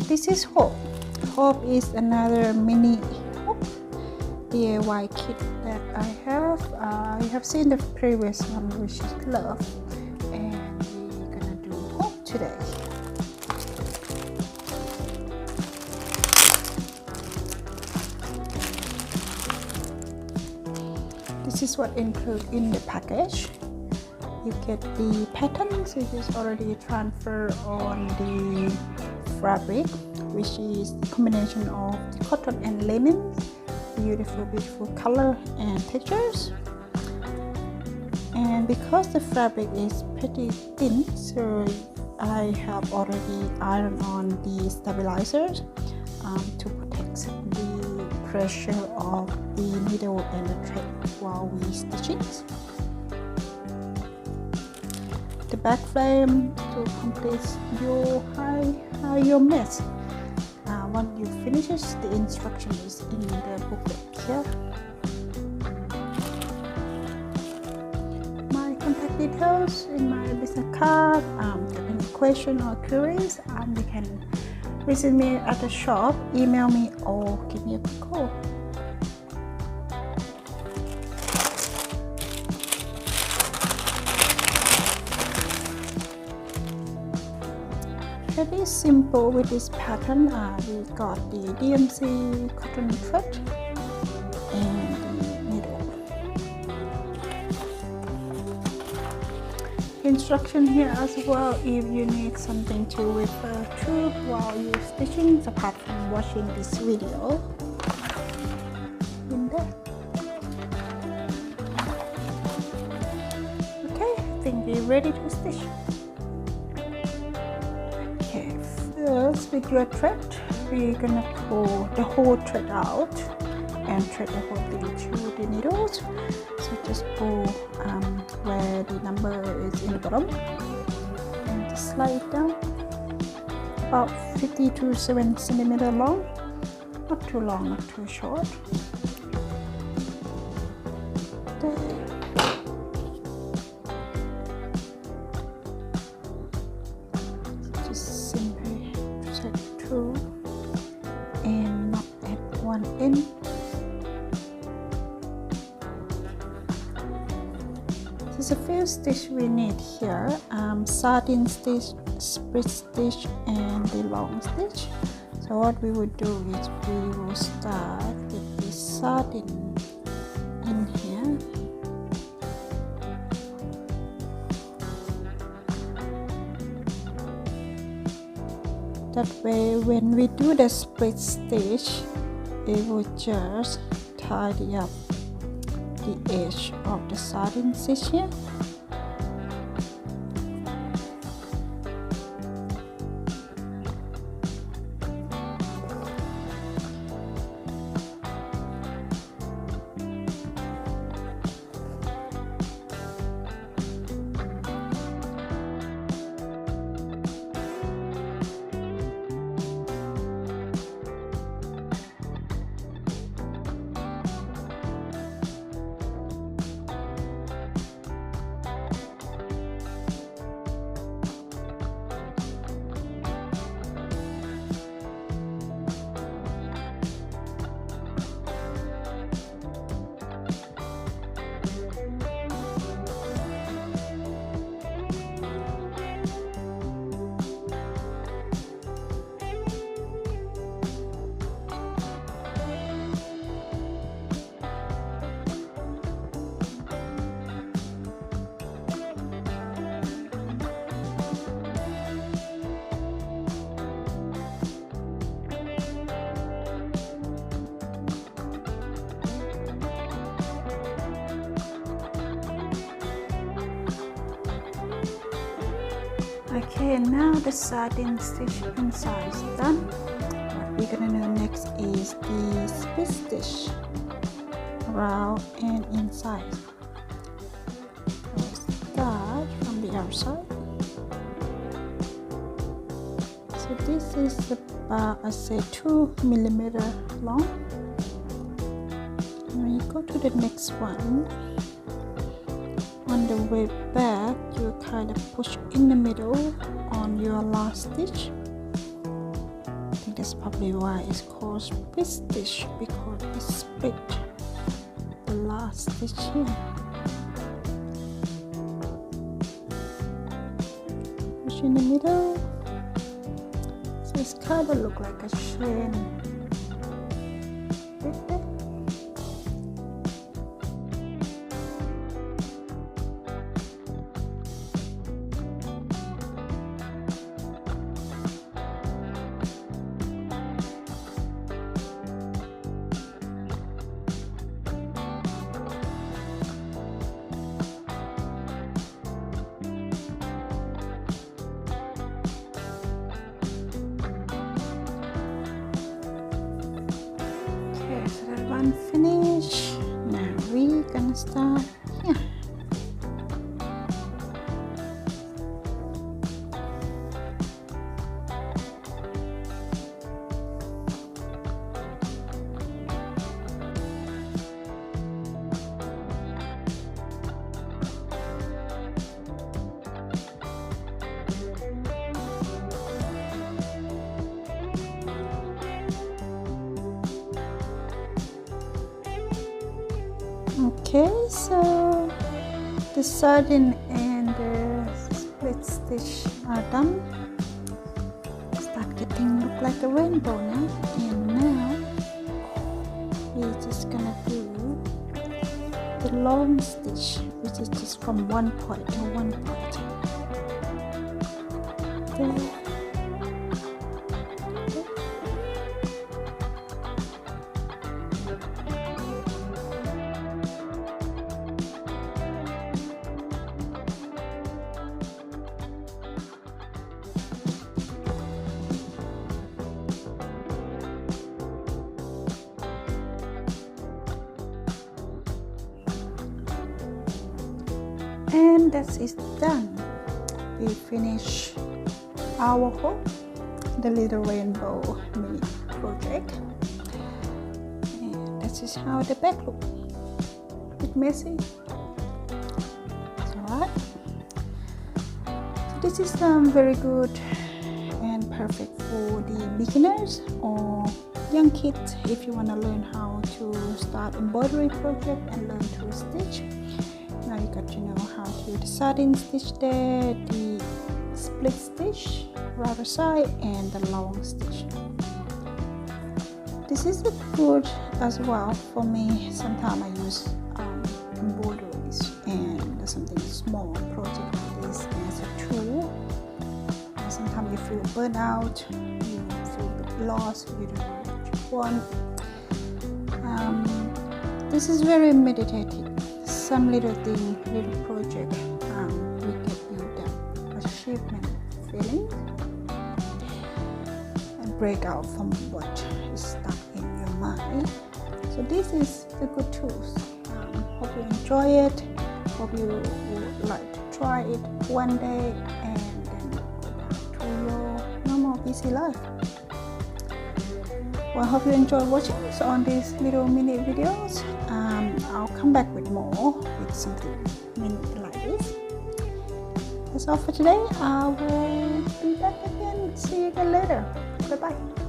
this is Hope. Hope is another mini Hope DIY kit that I have. You have seen the previous one, which is Love, and we're gonna do Hope today. This is what included in the package. You get the patterns, which is already transferred on the fabric, which is the combination of the cotton and linen. Beautiful color and textures. And because the fabric is pretty thin, so I have already ironed on the stabilizers to protect the pressure of the needle and the thread while we stitching. The back frame to complete your mess. Once you finish, the instruction is in the booklet here. My contact details in my business card. Any question or queries, you can visit me at the shop, email me, or give me a quick call. Pretty simple with this pattern. We got the DMC cotton thread and the needle. Instruction here as well if you need something to refer to while you're stitching, apart from watching this video. In there. Okay, I think we're ready to stitch. First, with your thread, we're gonna pull the whole thread out and thread the whole thing through the needles. So just pull where the number is in the bottom and just slide it down. About 50 to 7 centimeters long, not too long, not too short. And not at one end. There's a few stitches we need here: satin stitch, split stitch, and the long stitch. So what we would do is we will start with the satin in here. That way, when we do the split stitch, it will just tidy up the edge of the satin stitch here. Okay, now the satin stitch inside is done. What we're gonna do next is the split stitch around and inside. Let's start from the outside. So this is about, I say, 2 millimeters long. And when you go to the next one, on the way back, you kind of push in the middle on your last stitch. that's probably why it's called split stitch, because it split the last stitch here. Push in the middle, so it's kind of look like a chain. So that one finish. Now we gonna start here. Okay, so the sardine and the split stitch are done. Start getting look like a rainbow now. And now we're just gonna do the long stitch, which is just from one point to one point. There. And that is done. We finish our hoop, the little rainbow mini project, and this is how the back looks. A bit messy, it's alright. So this is very good and perfect for the beginners or young kids if you want to learn how to start embroidery project and learn to stitch. Now you got to know how to do the sardine stitch there, the split stitch, right side, and the long stitch. This is good as well for me. Sometimes I use embroideries and something small project like this as a tool. And sometimes you feel burnt out, you feel a bit lost, you don't know what you want. This is very meditative. Some little thing, little project will get you the achievement feeling and break out from what is stuck in your mind. So this is the good tools. Hope you enjoy it. Hope you would like to try it one day and then go back to your normal busy life. Well, I hope you enjoyed watching on these little mini videos. I'll come back with more with something mini like this. That's all for today. I will be back again. See you again later. Bye bye.